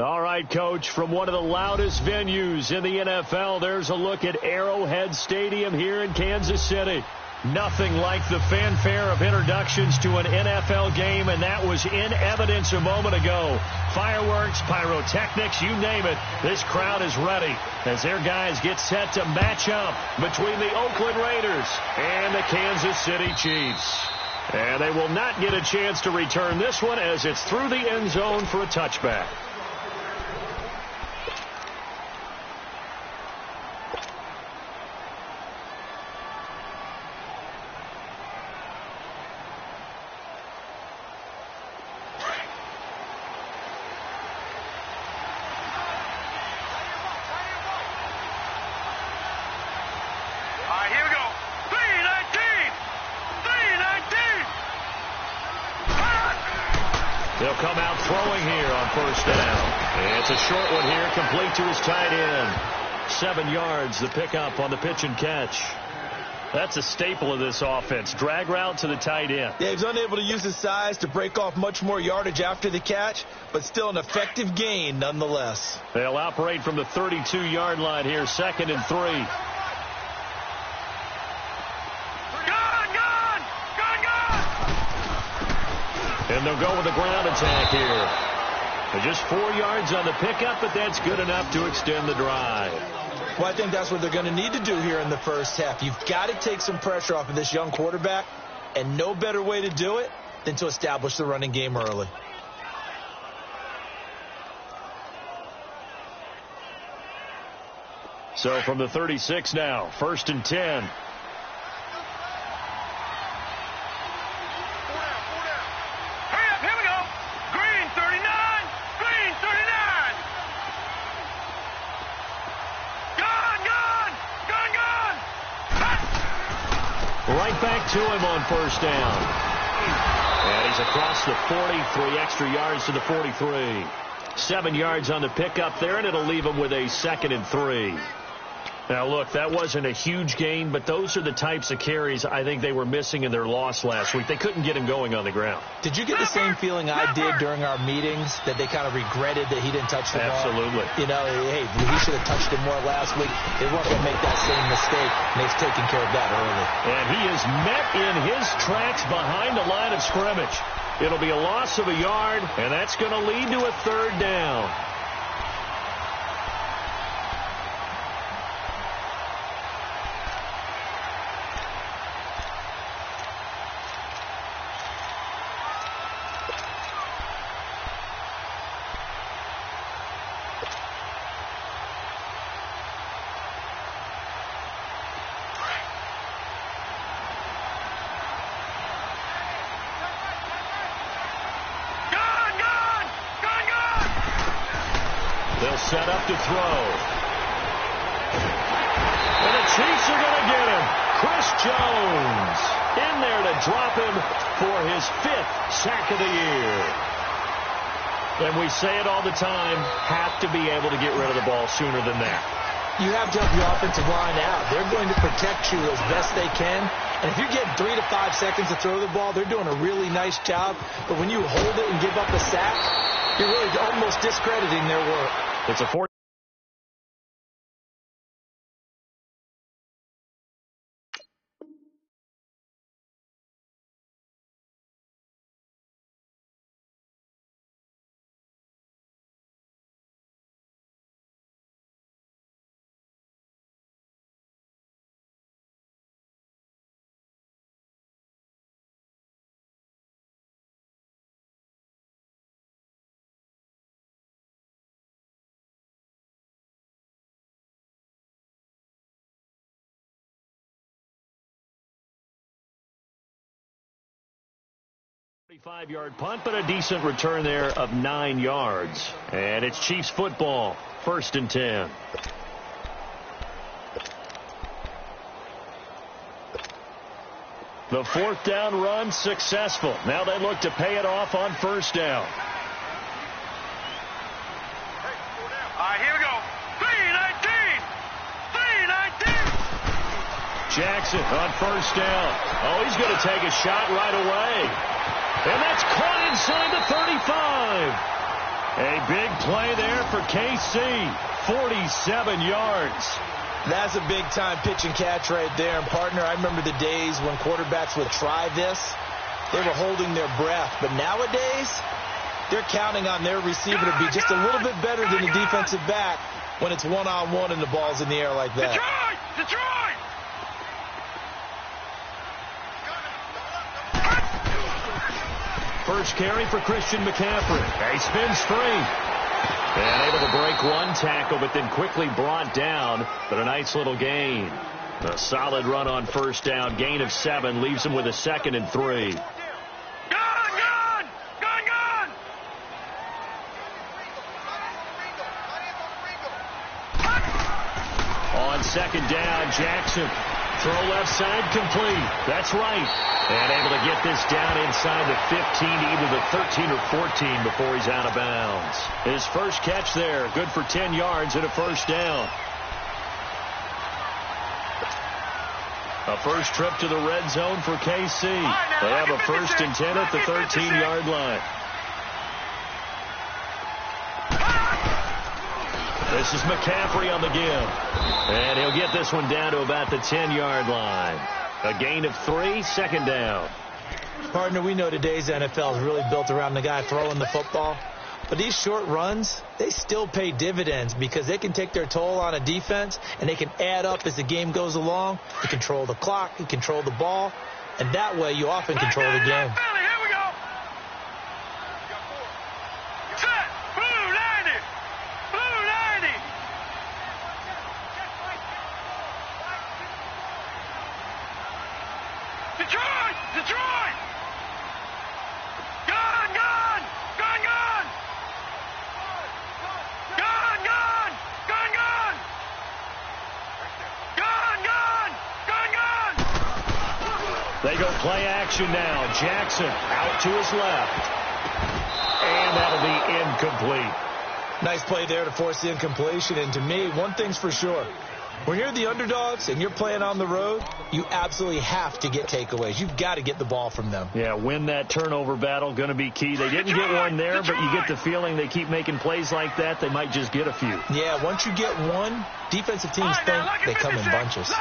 All right, Coach, from one of the loudest venues in the NFL, there's a look at Arrowhead Stadium here in Kansas City. Nothing like the fanfare of introductions to an NFL game, and that was in evidence a moment ago. Fireworks, pyrotechnics, you name it. This crowd is ready as their guys get set to match up between the Oakland Raiders and the Kansas City Chiefs. And they will not get a chance to return this one as it's through the end zone for a touchback. They'll come out throwing here on first down. And it's a short one here, complete to his tight end. 7 yards, the pickup on the pitch and catch. That's a staple of this offense. Drag route to the tight end. Yeah, he's unable to use his size to break off much more yardage after the catch, but still an effective gain nonetheless. They'll operate from the 32-yard line here, 2nd and 3. And they'll go with the ground attack here. They're just 4 yards on the pickup, but that's good enough to extend the drive. Well, I think that's what they're going to need to do here in the first half. You've got to take some pressure off of this young quarterback, and no better way to do it than to establish the running game early. So from the 36 now, 1st and 10. Right back to him on first down. And he's across the 40, 3 extra yards to the 43. 7 yards on the pickup there, and it'll leave him with a 2nd and 3. Now, look, that wasn't a huge gain, but those are the types of carries I think they were missing in their loss last week. They couldn't get him going on the ground. Did you get the same feeling I did during our meetings, that they kind of regretted that he didn't touch the ball? Absolutely. You know, hey, he should have touched it more last week. They weren't going to make that same mistake, and they've taken care of that early. And he is met in his tracks behind the line of scrimmage. It'll be a loss of a yard, and that's going to lead to a 3rd down. They'll set up to throw. And the Chiefs are going to get him. Chris Jones in there to drop him for his 5th sack of the year. And we say it all the time, have to be able to get rid of the ball sooner than that. You have to help your offensive line out. They're going to protect you as best they can. And if you're getting 3 to 5 seconds to throw the ball, they're doing a really nice job. But when you hold it and give up a sack, you're really almost discrediting their work. It's a 4. Five-yard punt, but a decent return there of 9 yards. And it's Chiefs football, 1st and 10. The 4th down run successful. Now they look to pay it off on 1st down. All right, here we go. 3-19. Jackson on 1st down. Oh, he's going to take a shot right away. And that's caught inside the 35. A big play there for KC. 47 yards. That's a big-time pitch and catch right there. And, partner, I remember the days when quarterbacks would try this. They were holding their breath. But nowadays, they're counting on their receiver to be just a little bit better than the defensive back when it's one-on-one and the ball's in the air like that. Detroit! First carry for Christian McCaffrey. He spins free. And able to break one tackle, but then quickly brought down. But a nice little gain. A solid run on first down. Gain of 7 leaves him with a 2nd and 3. Gun! On 2nd down, Jackson. Throw left side complete. That's right. And able to get this down inside the 15, either the 13 or 14 before he's out of bounds. His first catch there, good for 10 yards and a first down. A first trip to the red zone for KC. They have a 1st and 10 at the 13-yard line. This is McCaffrey on the give. And he'll get this one down to about the 10-yard line. A gain of 3, 2nd down. Partner, we know today's NFL is really built around the guy throwing the football. But these short runs, they still pay dividends because they can take their toll on a defense and they can add up as the game goes along. You control the clock, you control the ball, and that way you often control the game. Here we go. Set. Blue 90. Blue 90. Detroit. Gun. They go play action now. Jackson out to his left. And that'll be incomplete. Nice play there to force the incompletion. And to me, one thing's for sure. When you're the underdogs and you're playing on the road, you absolutely have to get takeaways. You've got to get the ball from them. Yeah, win that turnover battle, going to be key. They didn't get one there, but you get the feeling they keep making plays like that, they might just get a few. Yeah, once you get one, defensive teams think they come in bunches.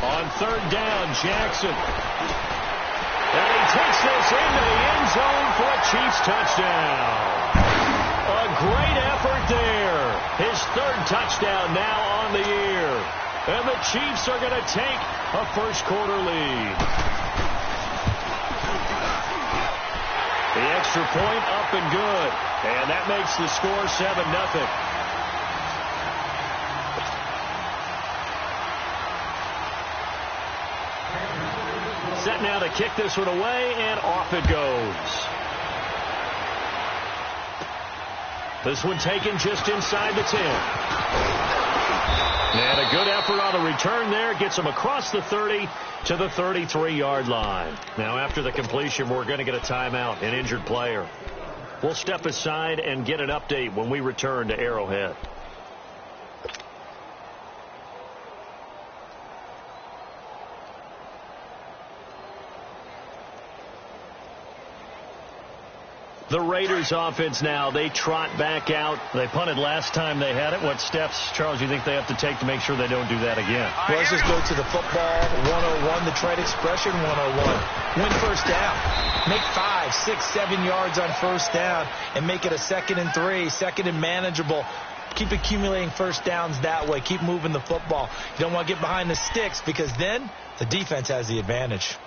On 3rd down, Jackson. And he takes this into the end zone for a Chiefs touchdown. A great effort there. His 3rd touchdown now on the year. And the Chiefs are going to take a first-quarter lead. The extra point up and good. And that makes the score 7-0. Set now to kick this one away, and off it goes. This one taken just inside the 10. And a good effort on the return there. Gets him across the 30 to the 33-yard line. Now after the completion, we're going to get a timeout, an injured player. We'll step aside and get an update when we return to Arrowhead. The Raiders offense now, they trot back out. They punted last time they had it. What steps, Charles, do you think they have to take to make sure they don't do that again? Well, let's just go to the football 101, the trade expression 101. Win first down. Make 5, 6, 7 yards on first down and make it a 2nd and 3, 2nd and manageable. Keep accumulating first downs that way. Keep moving the football. You don't want to get behind the sticks because then the defense has the advantage.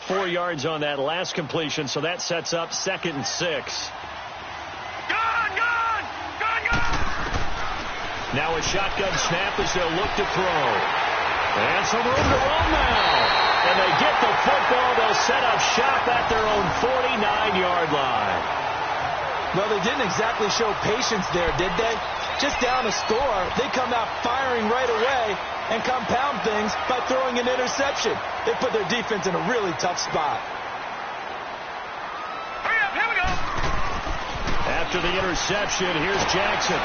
Four yards on that last completion, so that sets up 2nd and 6. Gun! Now a shotgun snap as they'll look to throw. And some room to run now. And they get the football. They'll set up shop at their own 49-yard line. Well, they didn't exactly show patience there, did they? Just down a score, they come out firing right away and compound things by throwing an interception. They put their defense in a really tough spot. Hurry up, here we go. After the interception, here's Jackson.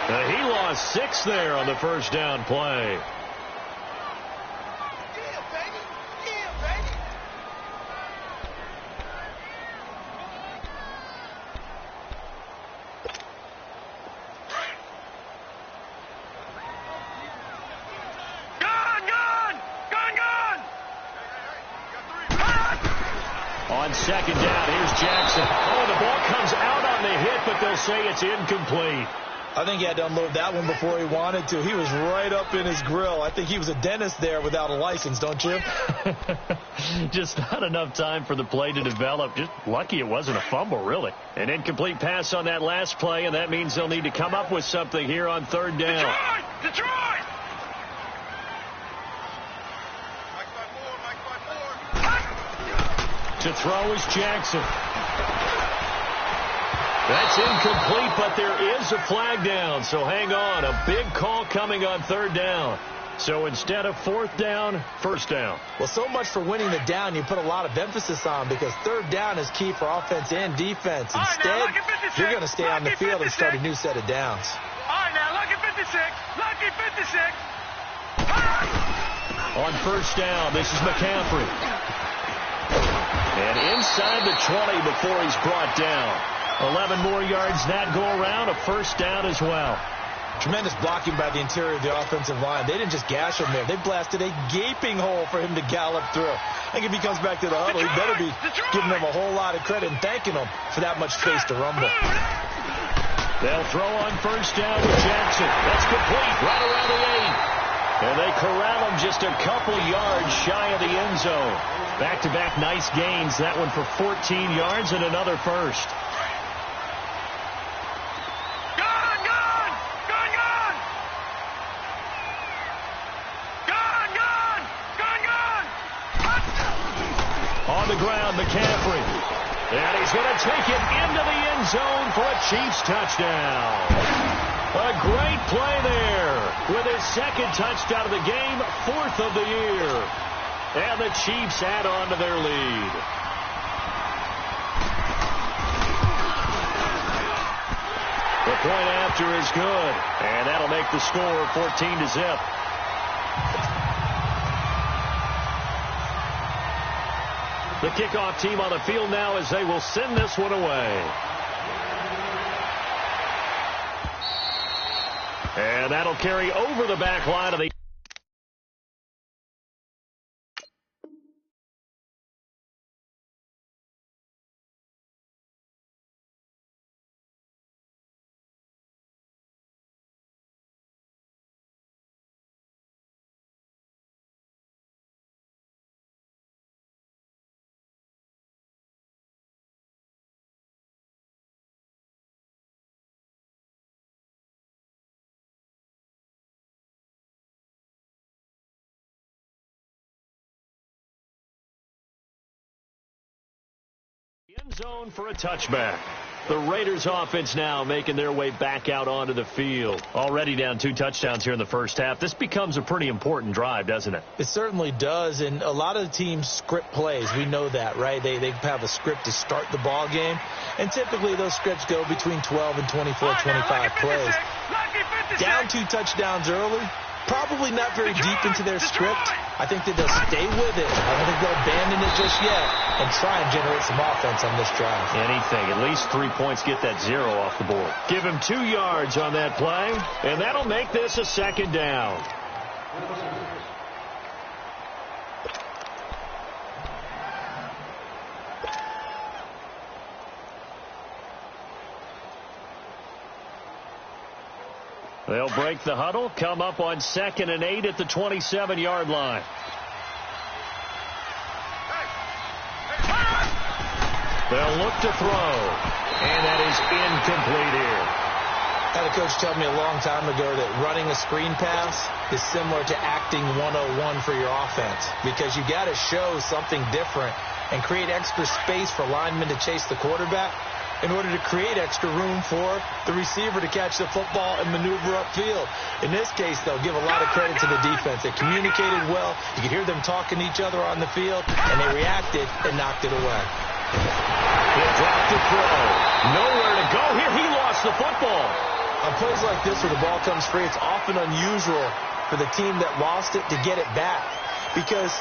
He lost 6 there on the first down play. On second down, here's Jackson. Oh, the ball comes out on the hit, but they'll say it's incomplete. I think he had to unload that one before he wanted to. He was right up in his grill. I think he was a dentist there without a license, don't you? Just not enough time for the play to develop. Just lucky it wasn't a fumble, really. An incomplete pass on that last play, and that means they'll need to come up with something here on third down. Detroit! To throw is Jackson. That's incomplete, but there is a flag down, so hang on. A big call coming on third down. So instead of fourth down, first down. Well, so much for winning the down you put a lot of emphasis on, because third down is key for offense and defense. Instead, you're going to stay on the field and start a new set of downs. All right, now, lucky 56. Lucky 56. On first down, this is McCaffrey. And inside the 20 before he's brought down. 11 more yards that go around, a first down as well. Tremendous blocking by the interior of the offensive line. They didn't just gash him there. They blasted a gaping hole for him to gallop through. I think if he comes back to the huddle, he better be giving them a whole lot of credit and thanking them for that much space to rumble. They'll throw on first down with Jackson. That's complete, right around the 8. And they corral him just a couple yards shy of the end zone. Back-to-back nice gains. That one for 14 yards and another first. On the ground, McCaffrey. And he's going to take it into the end zone for a Chiefs touchdown. A great play there with his second touchdown of the game, 4th of the year. And the Chiefs add on to their lead. The point after is good, and that'll make the score 14-0. The kickoff team on the field now as they will send this one away. And that'll carry over the back line of the... End zone for a touchback. The Raiders offense now making their way back out onto the field. Already down 2 touchdowns here in the first half. This becomes a pretty important drive, doesn't it? It certainly does, and a lot of the teams script plays. We know that, right? They have a script to start the ball game, and typically those scripts go between 12 and 24, 25 plays. Down 2 touchdowns early, probably not very deep into their script. I think that they'll stay with it. I don't think they'll abandon it just yet and try and generate some offense on this drive. Anything. At least 3 points, get that 0 off the board. Give him 2 yards on that play, and that'll make this a second down. They'll break the huddle, come up on 2nd and 8 at the 27-yard line. They'll look to throw, and that is incomplete here. I had a coach tell me a long time ago that running a screen pass is similar to acting 101 for your offense, because you got to show something different and create extra space for linemen to chase the quarterback in order to create extra room for the receiver to catch the football and maneuver upfield. In this case, they'll give a lot of credit to the defense. They communicated well. You could hear them talking to each other on the field, and they reacted and knocked it away. He'll drop to throw. Nowhere to go here. He lost the football. On plays like this where the ball comes free, it's often unusual for the team that lost it to get it back. Because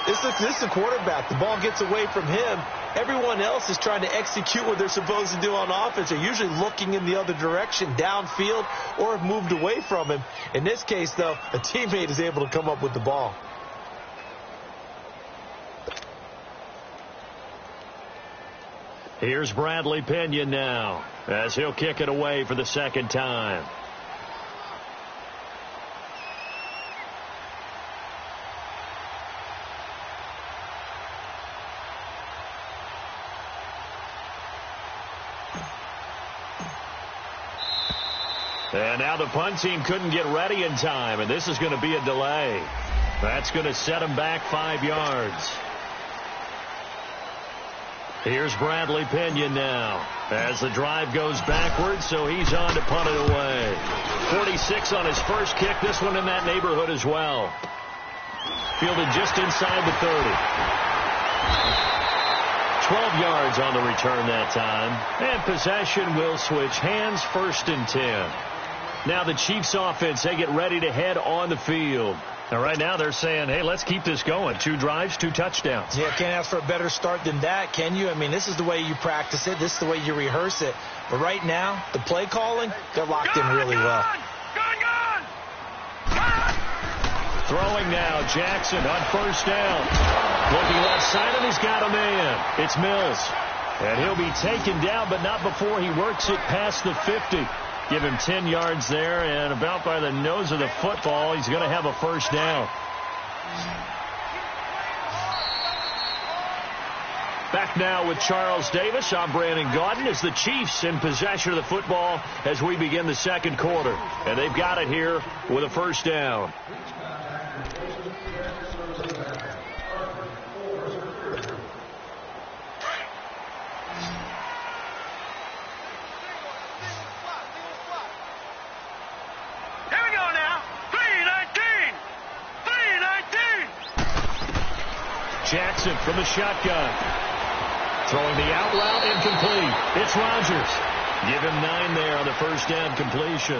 this is a quarterback. The ball gets away from him. Everyone else is trying to execute what they're supposed to do on offense. They're usually looking in the other direction, downfield, or have moved away from him. In this case, though, a teammate is able to come up with the ball. Here's Bradley Pinion now, as he'll kick it away for the second time. And now the punt team couldn't get ready in time, and this is going to be a delay. That's going to set them back 5 yards. Here's Bradley Pinion now as the drive goes backwards, so he's on to punt it away. 46 on his first kick, this one in that neighborhood as well. Fielded just inside the 30. 12 yards on the return that time. And possession will switch hands, 1st and 10. Now the Chiefs offense, they get ready to head on the field. Now, right now, they're saying, hey, let's keep this going. 2 drives, 2 touchdowns. Yeah, can't ask for a better start than that, can you? I mean, this is the way you practice it. This is the way you rehearse it. But right now, the play calling, they're locked in really well. Throwing now, Jackson on 1st down. Looking left side, and he's got a man. It's Mills. And he'll be taken down, but not before he works it past the 50. Give him 10 yards there, and about by the nose of the football, he's going to have a 1st down. Back now with Charles Davis. I'm Brandon Gaudin as the Chiefs in possession of the football as we begin the second quarter. And they've got it here with a 1st down. Jackson from the shotgun. Throwing the out route, incomplete. It's Rodgers. Give him 9 there on the 1st down completion.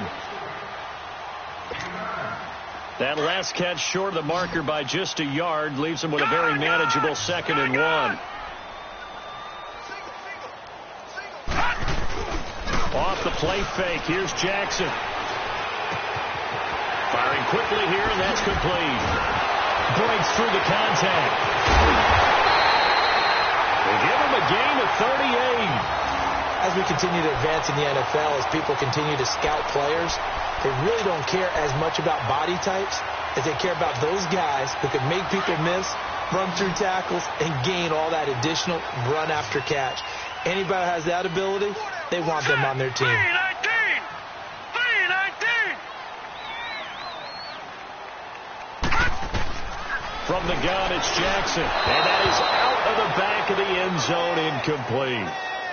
That last catch short of the marker by just a yard leaves him with a very manageable 2nd and 1. Off the play fake. Here's Jackson. Firing quickly here, and that's complete. Breaks through the contact. They give him a gain of 38. As we continue to advance in the NFL, as people continue to scout players, they really don't care as much about body types as they care about those guys who can make people miss, run through tackles, and gain all that additional run after catch. Anybody who has that ability, they want them on their team. From the gun, it's Jackson. And that is out of the back of the end zone, incomplete.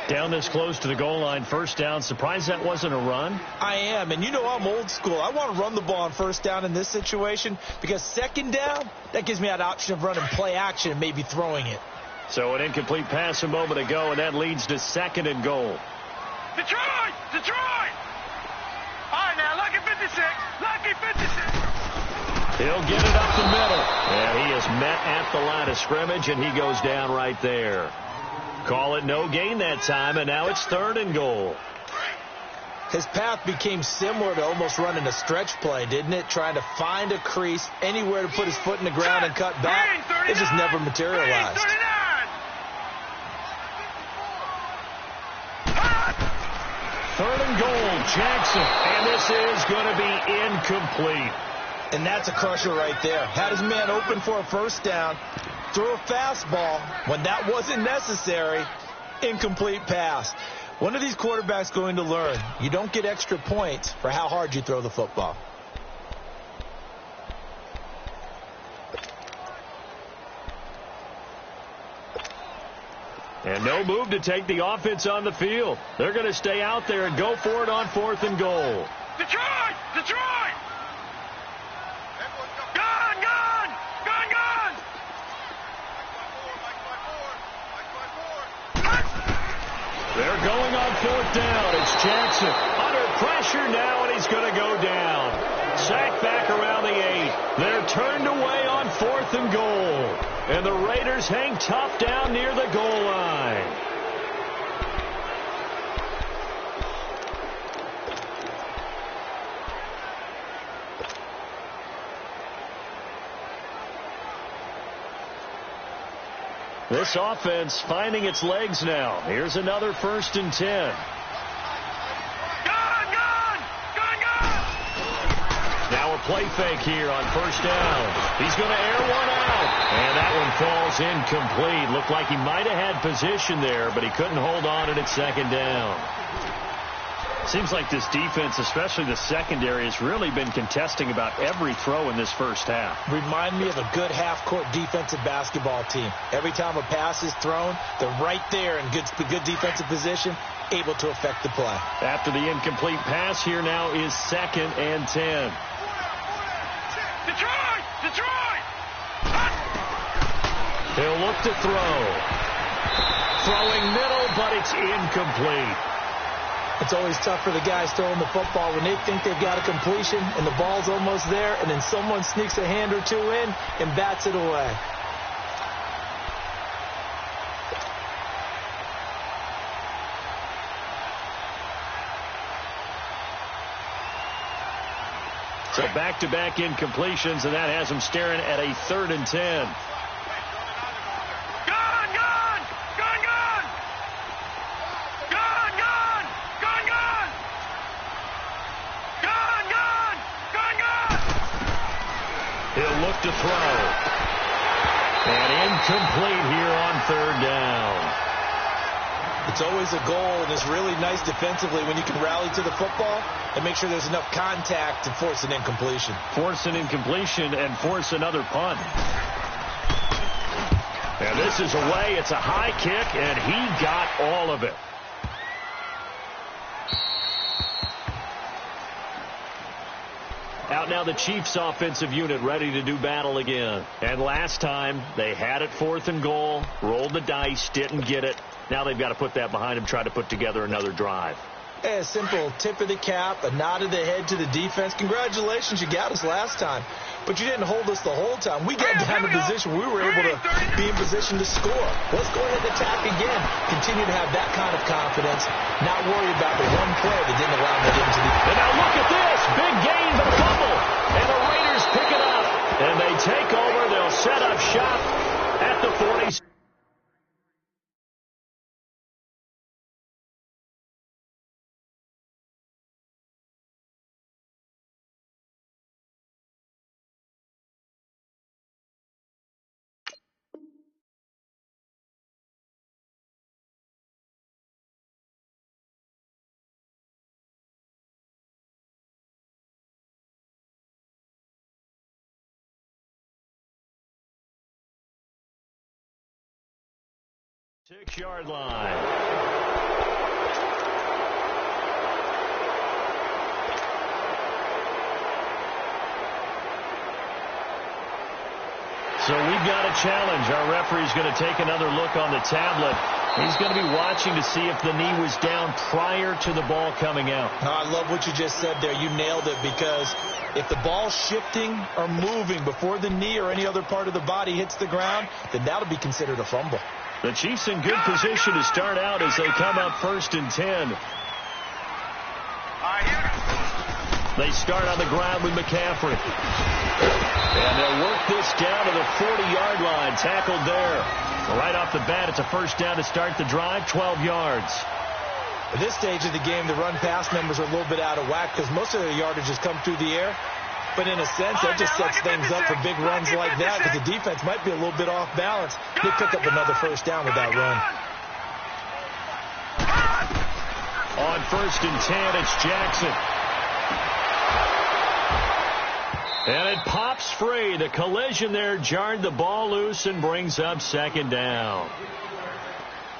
Down this close to the goal line, 1st down. Surprised that wasn't a run? I am, and you know I'm old school. I want to run the ball on 1st down in this situation because 2nd down, that gives me that option of running play action and maybe throwing it. So an incomplete pass a moment ago, and that leads to 2nd and goal. Detroit! Detroit! All right, now, lucky 56. Lucky 56. He'll get it up the middle. And he is met at the line of scrimmage, and he goes down right there. Call it no gain that time, and now it's 3rd and goal. His path became similar to almost running a stretch play, didn't it? Trying to find a crease, anywhere to put his foot in the ground and cut back. It just never materialized. 3rd and goal, Jackson. And this is going to be incomplete. And that's a crusher right there. Had his man open for a 1st down, threw a fastball when that wasn't necessary, incomplete pass. One of these quarterbacks going to learn, you don't get extra points for how hard you throw the football. And no move to take the offense on the field. They're going to stay out there and go for it on 4th and goal. Detroit! Detroit! Gun! Gun! Gun! Gun! They're going on 4th down. It's Jackson under pressure now, and he's going to go down. Sacked back around the 8. They're turned away on 4th and goal. And the Raiders hang tough down near the goal line. This offense finding its legs now. Here's another 1st and 10. Now a play fake here on 1st down. He's going to air one out. And that one falls incomplete. Looked like he might have had position there, but he couldn't hold on at 2nd down. Seems like this defense, especially the secondary, has really been contesting about every throw in this first half. Remind me of a good half-court defensive basketball team. Every time a pass is thrown, they're right there in good defensive position, able to affect the play. After the incomplete pass, here now is 2nd and 10. Detroit! Detroit! He'll look to throw. Throwing middle, but it's incomplete. It's always tough for the guys throwing the football when they think they've got a completion and the ball's almost there, and then someone sneaks a hand or two in and bats it away. So back-to-back incompletions, and that has him staring at a 3rd and 10. He'll look to throw. And incomplete here on 3rd down. It's always a goal, and it's really nice defensively when you can rally to the football and make sure there's enough contact to force an incompletion. Force an incompletion and force another punt. And this is away. It's a high kick, and he got all of it. Out now the Chiefs offensive unit ready to do battle again. And last time they had it 4th and goal, rolled the dice, didn't get it. Now they've got to put that behind them, try to put together another drive. A simple tip of the cap, a nod of the head to the defense. Congratulations, you got us last time. But you didn't hold us the whole time. We got down in position. We were able to be in position to score. Let's go ahead and attack again. Continue to have that kind of confidence. Not worry about the one play that didn't allow them to get into the... And now look at this. Big gain, but a fumble. And the Raiders pick it up. And they take over. They'll set up shop at the 40. Six-yard line. So we've got a challenge. Our referee's going to take another look on the tablet. He's going to be watching to see if the knee was down prior to the ball coming out. I love what you just said there. You nailed it, because if the ball's shifting or moving before the knee or any other part of the body hits the ground, then that'll be considered a fumble. The Chiefs in good position to start out as they come up 1st and 10. They start on the ground with McCaffrey. And they'll work this down to the 40-yard line. Tackled there. Right off the bat, it's a 1st down to start the drive, 12 yards. At this stage of the game, the run-pass numbers are a little bit out of whack because most of their yardage has come through the air. But in a sense, that just sets things up for big runs like that, because the defense might be a little bit off balance. They pick up another 1st down with that run. On 1st and 10, it's Jackson. And it pops free. The collision there jarred the ball loose and brings up 2nd down.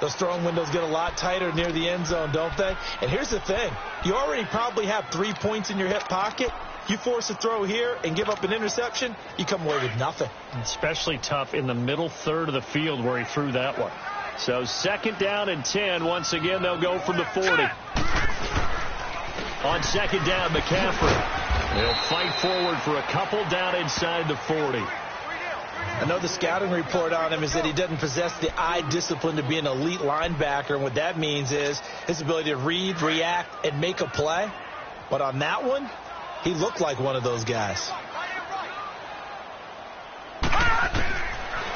Those throwing windows get a lot tighter near the end zone, don't they? And here's the thing. You already probably have 3 points in your hip pocket. You force a throw here and give up an interception, you come away with nothing. Especially tough in the middle third of the field where he threw that one. So 2nd down and 10. Once again, they'll go from the 40. On second down, McCaffrey. They'll fight forward for a couple down inside the 40. I know the scouting report on him is that he doesn't possess the eye discipline to be an elite linebacker. And what that means is his ability to read, react, and make a play. But on that one, he looked like one of those guys.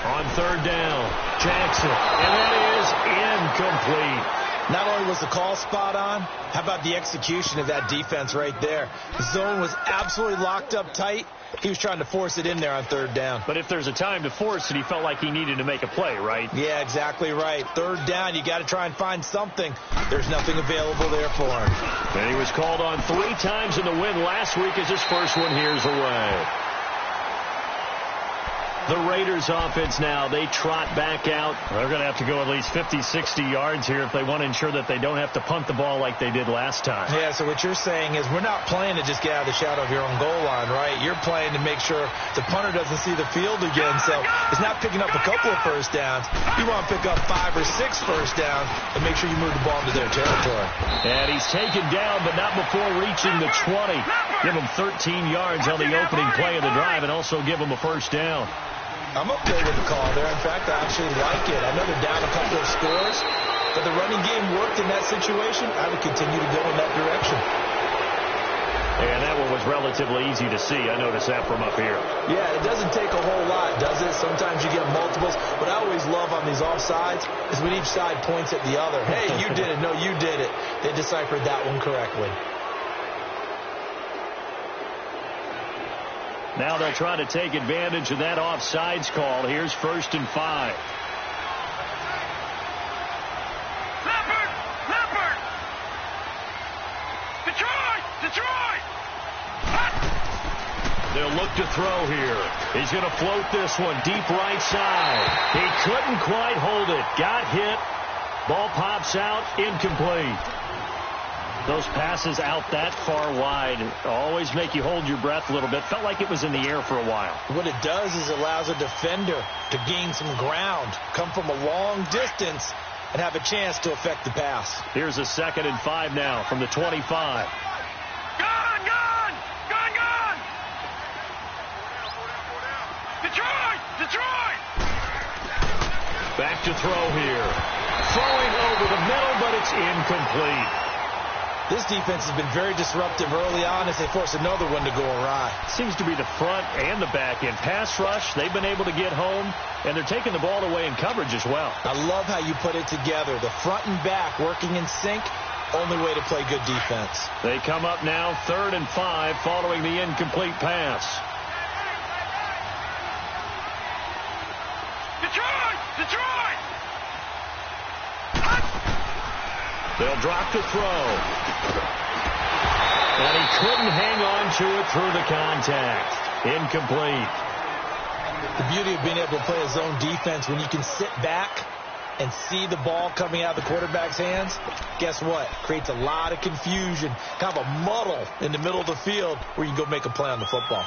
On third down, Jackson. And that is incomplete. Not only was the call spot on, how about the execution of that defense right there? The zone was absolutely locked up tight. He was trying to force it in there on third down. But if there's a time to force it, he felt like he needed to make a play, right? Yeah, exactly right. Third down, you got to try and find something. There's nothing available there for him. And he was called on 3 times in the win last week as his first one here's away. The Raiders offense now, they trot back out. They're going to have to go at least 50, 60 yards here if they want to ensure that they don't have to punt the ball like they did last time. Yeah, so what you're saying is we're not playing to just get out of the shadow of your own goal line, right? You're playing to make sure the punter doesn't see the field again. So it's not picking up a couple of first downs. You want to pick up 5 or 6 first downs and make sure you move the ball into their territory. And he's taken down, but not before reaching the 20. Give him 13 yards on the opening play of the drive and also give him a first down. I'm okay with the call there. In fact, I actually like it. I know they're down a couple of scores, but the running game worked in that situation. I would continue to go in that direction. And that one was relatively easy to see. I noticed that from up here. Yeah, it doesn't take a whole lot, does it? Sometimes you get multiples. What I always love on these offsides is when each side points at the other. Hey, you did it. No, you did it. They deciphered that one correctly. Now they'll try to take advantage of that offsides call. Here's 1st and 5. Leopard! Detroit! They'll look to throw here. He's going to float this one deep right side. He couldn't quite hold it. Got hit. Ball pops out. Incomplete. Those passes out that far wide always make you hold your breath a little bit. Felt like it was in the air for a while. What it does is it allows a defender to gain some ground, come from a long distance, and have a chance to affect the pass. Here's a 2nd and 5 now from the 25. Gone! Detroit! Back to throw here. Throwing over the middle, but it's incomplete. This defense has been very disruptive early on as they force another one to go awry. Seems to be the front and the back end. Pass rush, they've been able to get home, and they're taking the ball away in coverage as well. I love how you put it together. The front and back working in sync, only way to play good defense. They come up now 3rd and 5 following the incomplete pass. Detroit! They'll drop the throw. And he couldn't hang on to it through the contact. Incomplete. The beauty of being able to play a zone defense when you can sit back and see the ball coming out of the quarterback's hands, guess what? Creates a lot of confusion, kind of a muddle in the middle of the field where you can go make a play on the football.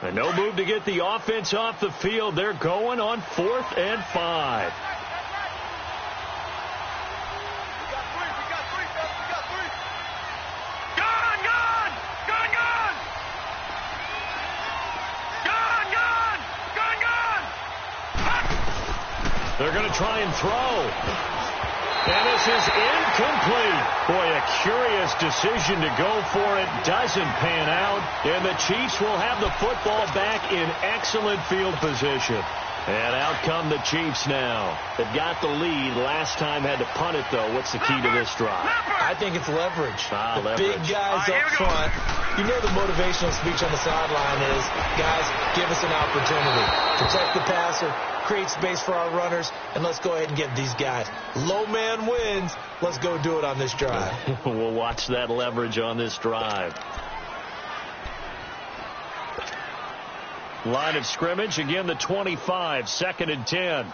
And no move to get the offense off the field. They're going on 4th and 5. They're going to try and throw. And this is incomplete. Boy, a curious decision to go for it. Doesn't pan out. And the Chiefs will have the football back in excellent field position. And out come the Chiefs now. They've got the lead. Last time had to punt it, though. What's the key to this drive? I think it's leverage. The leverage. Big guys up front. You know the motivational speech on the sideline is, guys, give us an opportunity. Protect the passer, create space for our runners, and let's go ahead and get these guys. Low man wins. Let's go do it on this drive. We'll watch that leverage on this drive. Line of scrimmage, again the 25, 2nd and 10.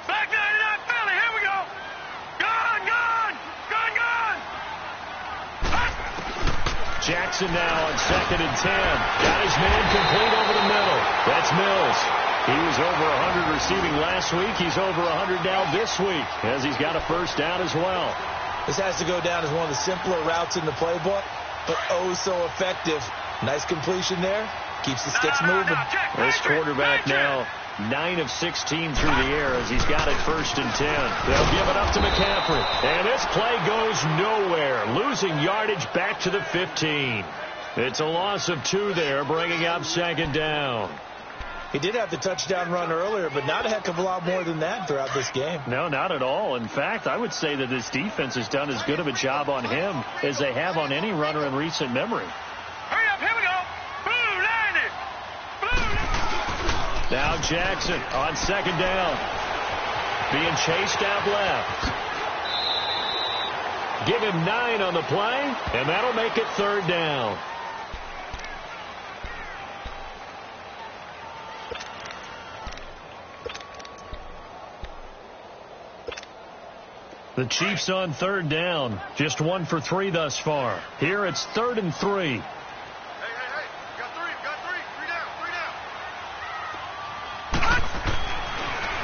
Back 99 Philly, here we go. Gone. Jackson Jackson now on 2nd and 10. Got his man complete over the middle. That's Mills. He was over 100 receiving last week. He's over 100 now this week as he's got a first down as well. This has to go down as one of the simpler routes in the playbook, but oh so effective. Nice completion there. Keeps the sticks moving. This quarterback now 9 of 16 through the air as he's got it 1st and 10. They'll give it up to McCaffrey. And this play goes nowhere. Losing yardage back to the 15. It's a loss of 2 there, bringing up 2nd down. He did have the touchdown run earlier, but not a heck of a lot more than that throughout this game. No, not at all. In fact, I would say that this defense has done as good of a job on him as they have on any runner in recent memory. Hurry up, here we go. Blue 90. Blue 90. Now Jackson on 2nd down. Being chased out left. Give him 9 on the play, and that'll make it 3rd down. The Chiefs on 3rd down. Just 1 for 3 thus far. Here it's 3rd and 3. Hey. Got 3. 3 down.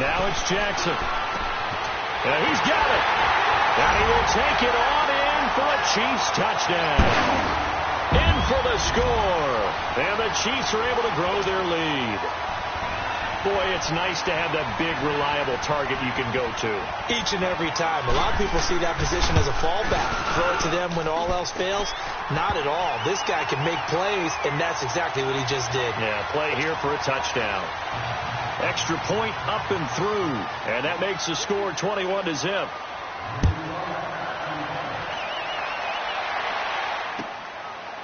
Now it's Jackson. And he's got it. And he will take it on in for a Chiefs touchdown. In for the score. And the Chiefs are able to grow their lead. Boy, it's nice to have that big, reliable target you can go to. Each and every time. A lot of people see that position as a fallback. Throw it to them when all else fails. Not at all. This guy can make plays, and that's exactly what he just did. Yeah, play here for a touchdown. Extra point up and through. And that makes the score 21-0.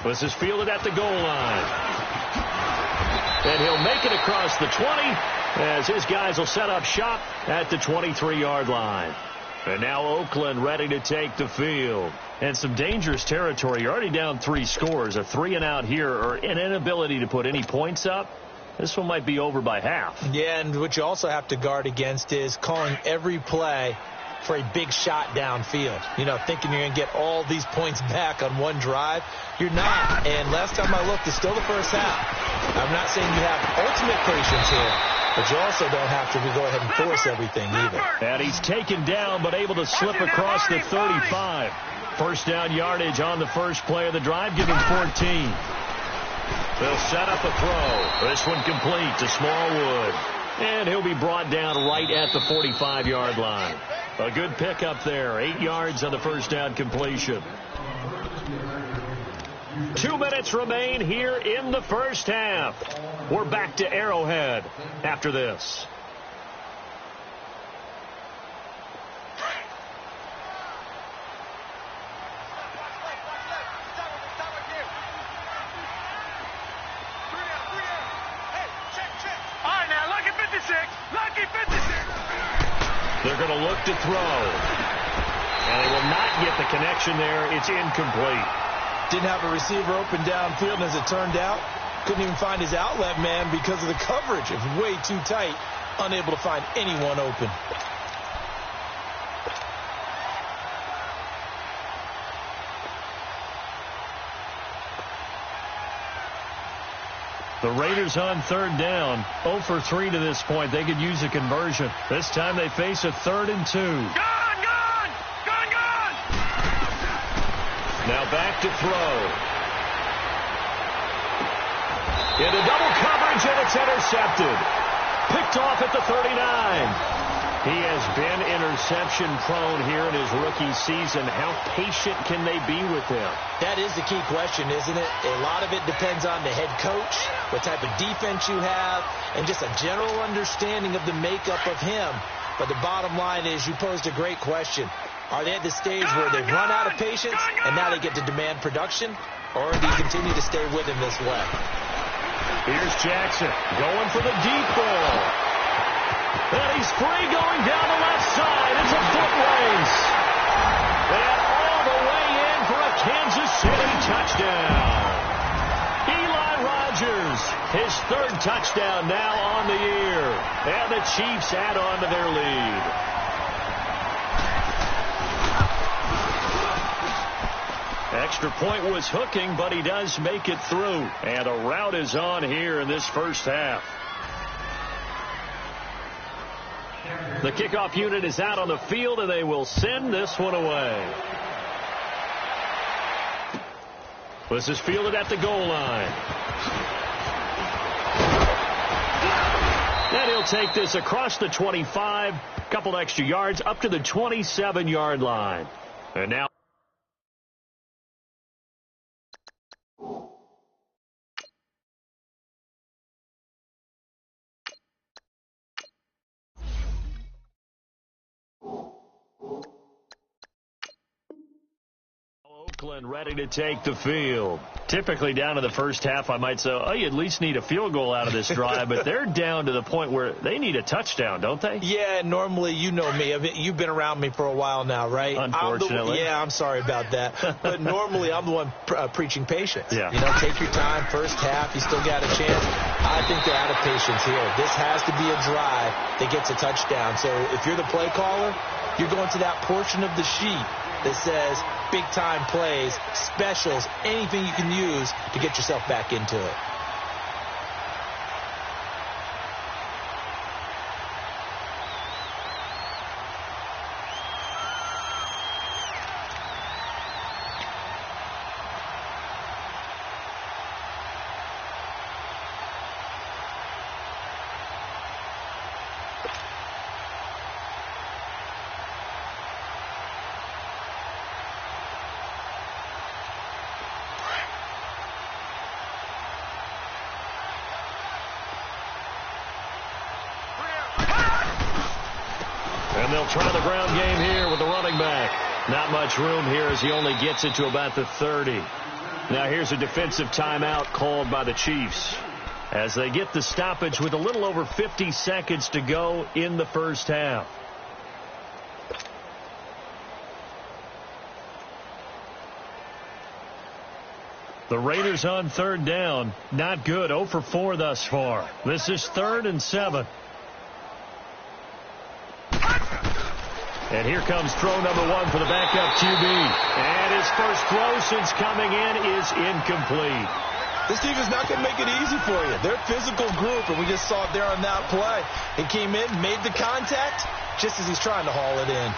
This is fielded at the goal line. And he'll make it across the 20 as his guys will set up shop at the 23-yard line. And now Oakland ready to take the field. And some dangerous territory. You're already down 3 scores. A 3-and-out here or an inability to put any points up. This one might be over by half. Yeah, and what you also have to guard against is calling every play for a big shot downfield. You know, thinking you're going to get all these points back on one drive. You're not. And last time I looked, it's still the first half. I'm not saying you have ultimate patience here, but you also don't have to go ahead and force everything either. And he's taken down, but able to slip across the 35. First down yardage on the first play of the drive, giving 14. They'll set up a throw. This one complete to Smallwood. And he'll be brought down right at the 45-yard line. A good pickup there. 8 yards on the first down completion. 2 minutes remain here in the first half. We're back to Arrowhead after this. They're going to look to throw. And they will not get the connection there. It's incomplete. Didn't have a receiver open downfield, and as it turned out, couldn't even find his outlet man because of the coverage. It was way too tight, unable to find anyone open. The Raiders on 3rd down. 0 for 3 to this point. They could use a conversion. This time they face a 3rd and 2. Gone! Now back to throw. Into double coverage, and it's intercepted. Picked off at the 39. He has been interception prone here in his rookie season. How patient can they be with him? That is the key question, isn't it? A lot of it depends on the head coach, what type of defense you have, and just a general understanding of the makeup of him. But the bottom line is you posed a great question. Are they at the stage where they've run out of patience and now they get to demand production? Or do you continue to stay with him this way? Here's Jackson going for the deep ball. And he's free going down the left side. It's a foot race. And all the way in for a Kansas City touchdown. Eli Rogers, his 3rd touchdown now on the year. And the Chiefs add on to their lead. extra point was hooking, but he does make it through. And a rout is on here in this first half. The kickoff unit is out on the field, and they will send this one away. This is fielded at the goal line. And he'll take this across the 25, a couple extra yards, up to the 27-yard line. And now Oakland ready to take the field. Typically down to the first half, I might say, oh, you at least need a field goal out of this drive, but they're down to the point where they need a touchdown, don't they? Yeah, normally, you know me. You've been around me for a while now, right? Unfortunately. I'm sorry about that. But normally, I'm the one preaching patience. Yeah. You know, take your time, first half, you still got a chance. I think they're out of patience here. This has to be a drive that gets a touchdown. So if you're the play caller, you're going to that portion of the sheet that says big-time plays, specials, anything you can use to get yourself back into it. And they'll try the ground game here with the running back. Not much room here as he only gets it to about the 30. Now here's a defensive timeout called by the Chiefs as they get the stoppage with a little over 50 seconds to go in the first half. The Raiders on third down. Not good. 0 for 4 thus far. This is 3rd and 7. And here comes throw number 1 for the backup QB. And his first throw since coming in is incomplete. This team is not going to make it easy for you. They're a physical group, and we just saw it there on that play. He came in, made the contact, just as he's trying to haul it in.